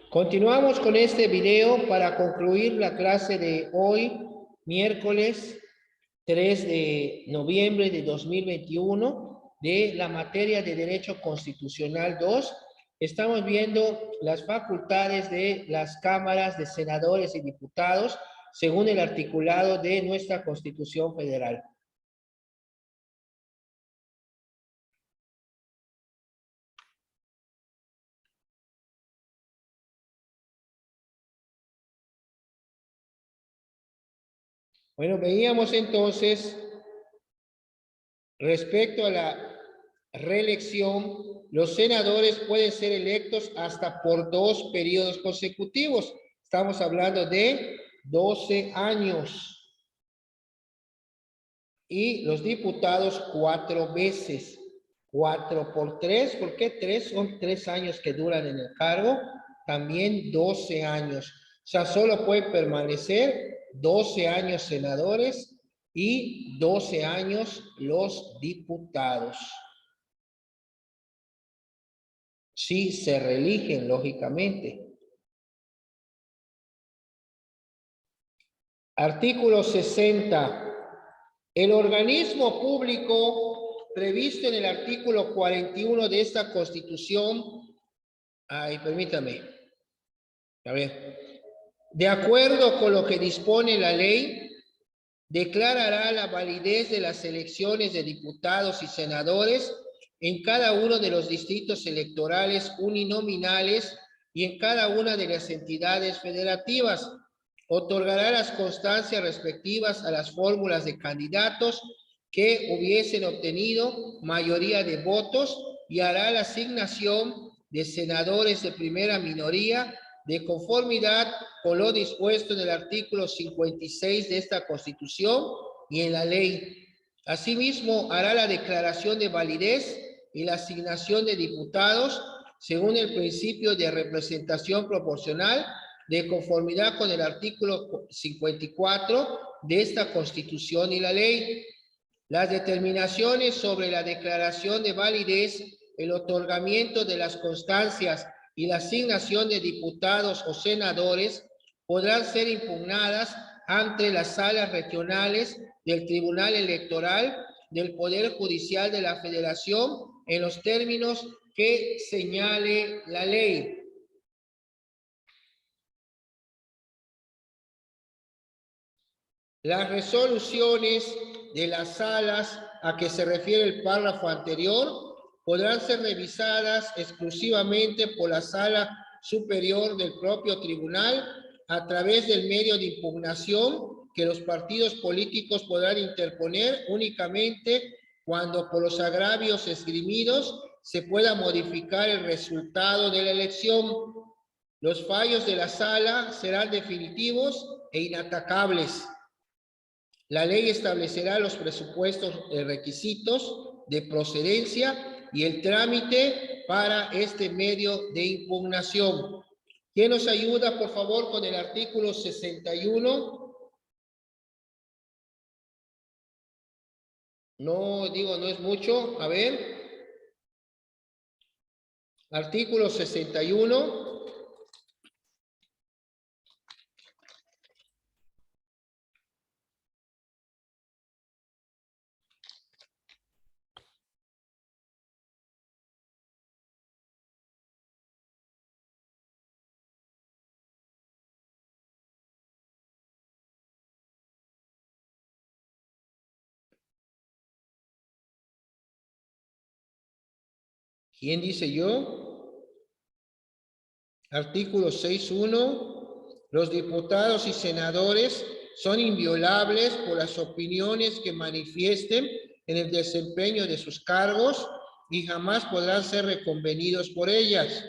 Continuamos con este video para concluir la clase de hoy, miércoles 3 de noviembre de 2021, de la materia de Derecho Constitucional 2. Estamos viendo las facultades de las cámaras de senadores y diputados según el articulado de nuestra Constitución Federal. Bueno, veíamos entonces, respecto a la reelección, los senadores pueden ser electos hasta por 2 periodos consecutivos. Estamos hablando de 12 años. Y los diputados 4 veces. 4 por 3, ¿por qué 3? Son 3 años que duran en el cargo, también 12 años. O sea, solo pueden permanecer 12 años senadores y 12 años los diputados. Si se reeligen, lógicamente. Artículo 60. El organismo público previsto en el artículo 41 de esta Constitución, permítame, a ver, de acuerdo con lo que dispone la ley, declarará la validez de las elecciones de diputados y senadores en cada uno de los distritos electorales uninominales y en cada una de las entidades federativas. Otorgará las constancias respectivas a las fórmulas de candidatos que hubiesen obtenido mayoría de votos y hará la asignación de senadores de primera minoría de conformidad con lo dispuesto en el artículo 56 de esta Constitución y en la ley. Asimismo, hará la declaración de validez y la asignación de diputados según el principio de representación proporcional de conformidad con el artículo 54 de esta Constitución y la ley. Las determinaciones sobre la declaración de validez, el otorgamiento de las constancias y la asignación de diputados o senadores podrán ser impugnadas ante las salas regionales del Tribunal Electoral del Poder Judicial de la Federación en los términos que señale la ley. Las resoluciones de las salas a que se refiere el párrafo anterior podrán ser revisadas exclusivamente por la sala superior del propio tribunal a través del medio de impugnación que los partidos políticos podrán interponer únicamente cuando por los agravios esgrimidos se pueda modificar el resultado de la elección. Los fallos de la sala serán definitivos e inatacables. La ley establecerá los presupuestos y requisitos de procedencia y el trámite para este medio de impugnación. ¿Quién nos ayuda, por favor, con el artículo 61? No es mucho. A ver. Artículo 61. ¿Quién dice yo? Artículo 6.1. Los diputados y senadores son inviolables por las opiniones que manifiesten en el desempeño de sus cargos y jamás podrán ser reconvenidos por ellas.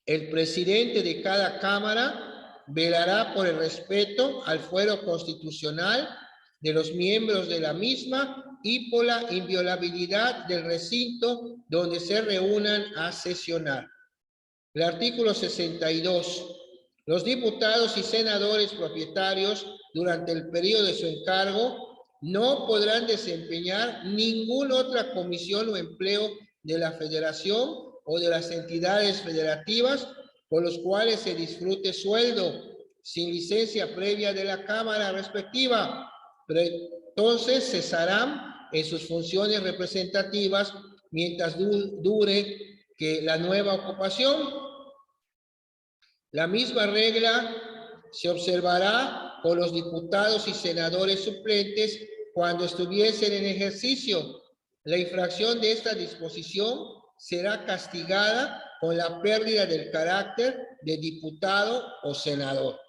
El presidente de cada cámara velará por el respeto al fuero constitucional de los miembros de la misma y por la inviolabilidad del recinto donde se reúnan a sesionar. El artículo 62. Los diputados y senadores propietarios durante el periodo de su encargo no podrán desempeñar ninguna otra comisión o empleo de la Federación o de las entidades federativas por los cuales se disfrute sueldo sin licencia previa de la Cámara respectiva. Pero entonces cesarán en sus funciones representativas mientras dure que la nueva ocupación. La misma regla se observará con los diputados y senadores suplentes cuando estuviesen en ejercicio. La infracción de esta disposición será castigada con la pérdida del carácter de diputado o senador.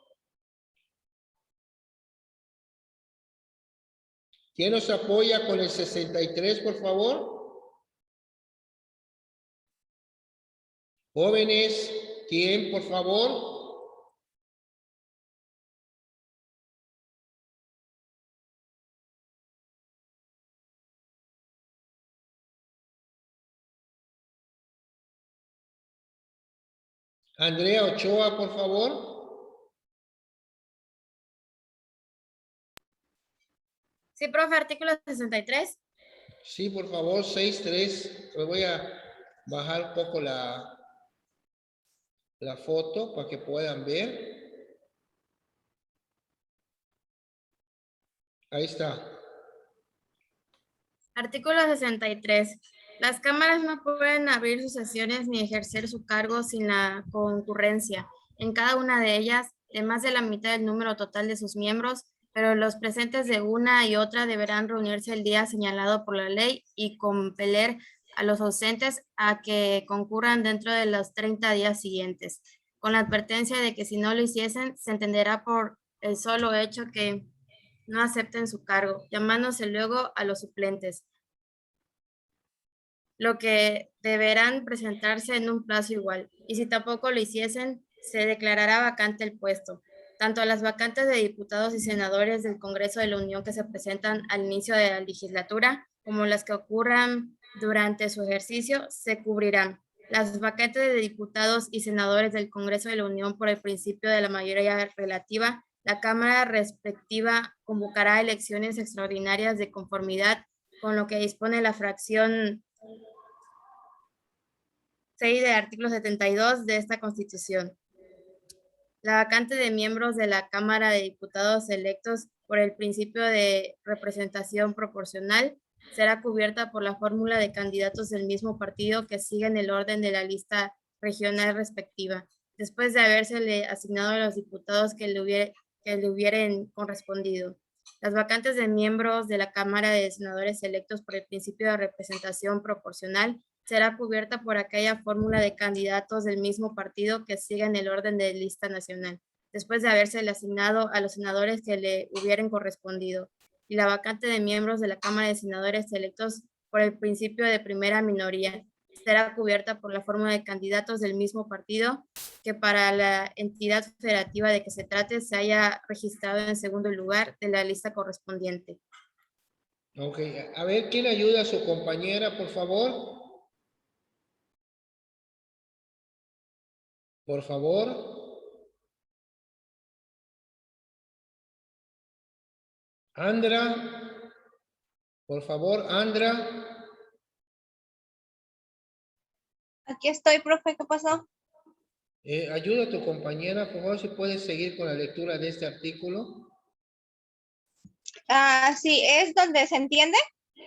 ¿Quién nos apoya con el 63, por favor? Jóvenes, ¿quién, por favor? Andrea Ochoa, por favor. Sí, profe, artículo 63. Sí, por favor, 6.3. Me voy a bajar un poco la foto para que puedan ver. Ahí está. Artículo 63. Las cámaras no pueden abrir sus sesiones ni ejercer su cargo sin la concurrencia en cada una de ellas de más de la mitad del número total de sus miembros, pero los presentes de una y otra deberán reunirse el día señalado por la ley y compeler a los ausentes a que concurran dentro de los 30 días siguientes, con la advertencia de que si no lo hiciesen, se entenderá por el solo hecho que no acepten su cargo, llamándose luego a los suplentes, lo que deberán presentarse en un plazo igual, y si tampoco lo hiciesen, se declarará vacante el puesto. Tanto a las vacantes de diputados y senadores del Congreso de la Unión que se presentan al inicio de la legislatura, como las que ocurran durante su ejercicio, se cubrirán. Las vacantes de diputados y senadores del Congreso de la Unión por el principio de la mayoría relativa, la Cámara respectiva convocará elecciones extraordinarias de conformidad con lo que dispone la fracción 6 del artículo 72 de esta Constitución. La vacante de miembros de la Cámara de Diputados electos por el principio de representación proporcional será cubierta por la fórmula de candidatos del mismo partido que siguen el orden de la lista regional respectiva, después de habérsele asignado a los diputados que le hubieran correspondido. Las vacantes de miembros de la Cámara de Senadores electos por el principio de representación proporcional será cubierta por aquella fórmula de candidatos del mismo partido que siguen el orden de lista nacional, después de habérsele asignado a los senadores que le hubieran correspondido, y la vacante de miembros de la Cámara de Senadores electos por el principio de primera minoría será cubierta por la fórmula de candidatos del mismo partido que para la entidad federativa de que se trate se haya registrado en segundo lugar de la lista correspondiente. Ok, a ver, ¿quién ayuda a su compañera, por favor? Por favor. Andra. Por favor, Andra. Aquí estoy, profe, ¿qué pasó? Ayuda a tu compañera, por favor, si puedes seguir con la lectura de este artículo. Sí, ¿es donde se entiende?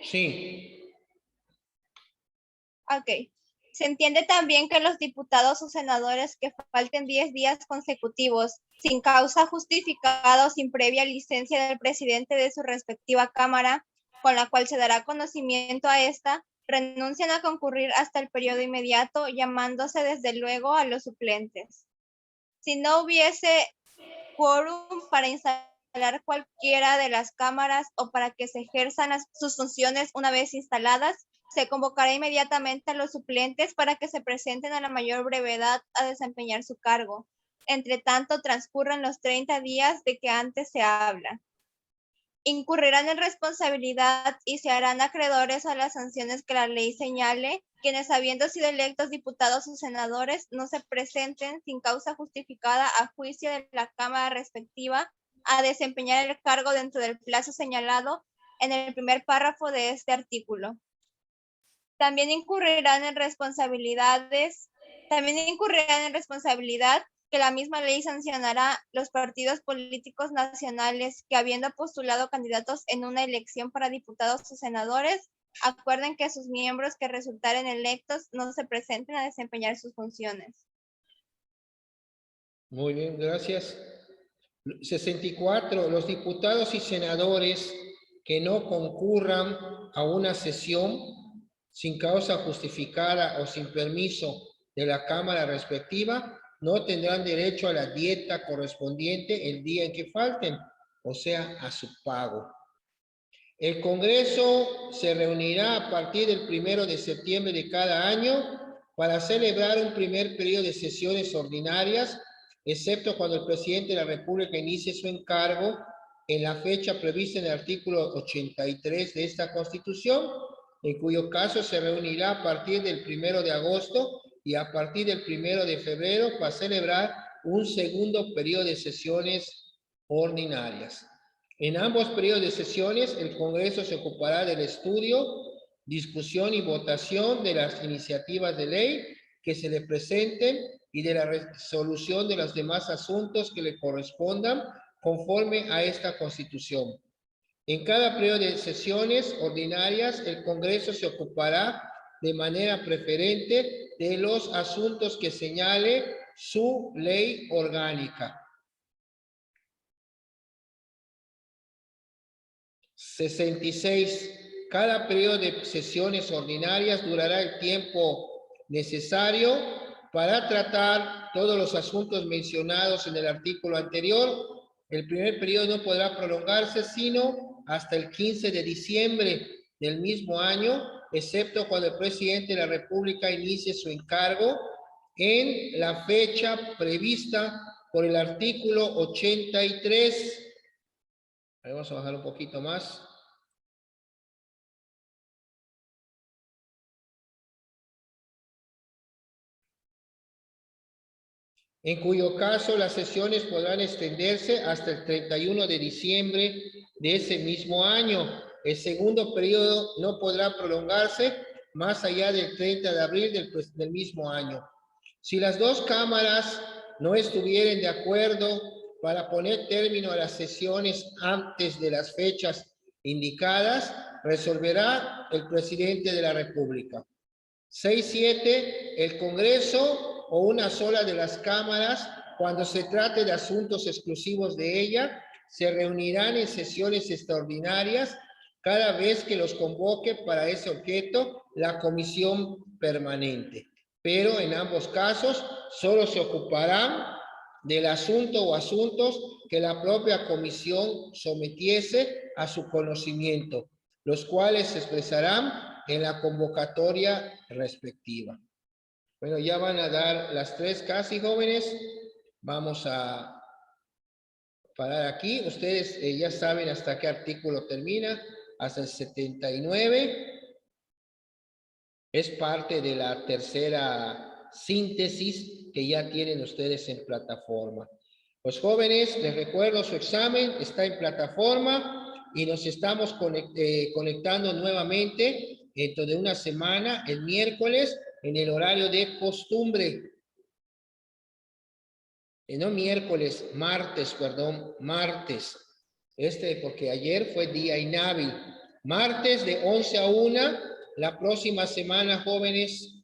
Sí. Ok. Se entiende también que los diputados o senadores que falten 10 días consecutivos sin causa justificada o sin previa licencia del presidente de su respectiva cámara, con la cual se dará conocimiento a esta, renuncian a concurrir hasta el periodo inmediato, llamándose desde luego a los suplentes. Si no hubiese quórum para instalar cualquiera de las cámaras o para que se ejerzan sus funciones una vez instaladas, se convocará inmediatamente a los suplentes para que se presenten a la mayor brevedad a desempeñar su cargo. Entre tanto, transcurren los 30 días de que antes se habla. Incurrirán en responsabilidad y se harán acreedores a las sanciones que la ley señale quienes, habiendo sido electos diputados o senadores, no se presenten sin causa justificada a juicio de la Cámara respectiva a desempeñar el cargo dentro del plazo señalado en el primer párrafo de este artículo. También incurrirán en responsabilidad que la misma ley sancionará los partidos políticos nacionales que, habiendo postulado candidatos en una elección para diputados o senadores, acuerden que sus miembros que resultaren electos no se presenten a desempeñar sus funciones. Muy bien, gracias. 64. Los diputados y senadores que no concurran a una sesión sin causa justificada o sin permiso de la Cámara respectiva no tendrán derecho a la dieta correspondiente el día en que falten, o sea, a su pago. El Congreso se reunirá a partir del 1 de septiembre de cada año para celebrar un primer periodo de sesiones ordinarias, excepto cuando el presidente de la República inicie su encargo en la fecha prevista en el artículo 83 de esta Constitución, en cuyo caso se reunirá a partir del 1 de agosto y a partir del 1 de febrero para celebrar un segundo periodo de sesiones ordinarias. En ambos periodos de sesiones, el Congreso se ocupará del estudio, discusión y votación de las iniciativas de ley que se le presenten y de la resolución de los demás asuntos que le correspondan conforme a esta Constitución. En cada periodo de sesiones ordinarias, el Congreso se ocupará de manera preferente de los asuntos que señale su ley orgánica. 66. Cada periodo de sesiones ordinarias durará el tiempo necesario para tratar todos los asuntos mencionados en el artículo anterior. El primer periodo no podrá prolongarse sino hasta el 15 de diciembre del mismo año, excepto cuando el presidente de la República inicie su encargo en la fecha prevista por el artículo 83. Vamos a bajar un poquito más. En cuyo caso las sesiones podrán extenderse hasta el 31 de diciembre de ese mismo año. El segundo periodo no podrá prolongarse más allá del 30 de abril del mismo año. Si las dos cámaras no estuvieren de acuerdo para poner término a las sesiones antes de las fechas indicadas, resolverá el presidente de la República. 6.7. El Congreso o una sola de las cámaras, cuando se trate de asuntos exclusivos de ella, se reunirán en sesiones extraordinarias cada vez que los convoque para ese objeto la comisión permanente. Pero en ambos casos solo se ocuparán del asunto o asuntos que la propia comisión sometiese a su conocimiento, los cuales se expresarán en la convocatoria respectiva. Bueno, ya van a dar las 3 casi, jóvenes. Vamos a parar aquí. Ustedes ya saben hasta qué artículo termina, hasta el 79. Es parte de la tercera síntesis que ya tienen ustedes en plataforma. Los jóvenes, les recuerdo, su examen está en plataforma y nos estamos conectando nuevamente dentro de una semana, el miércoles, en el horario de costumbre. No miércoles, martes, perdón, martes. Porque ayer fue día inhábil. Martes de 11 a 1, la próxima semana, jóvenes.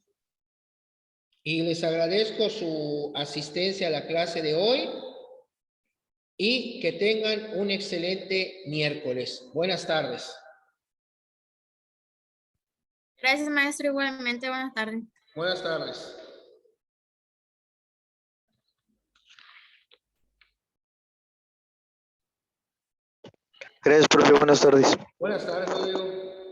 Y les agradezco su asistencia a la clase de hoy. Y que tengan un excelente miércoles. Buenas tardes. Gracias, maestro. Igualmente, buenas tardes. Buenas tardes. Gracias, profe. Buenas tardes. Buenas tardes, Rodrigo.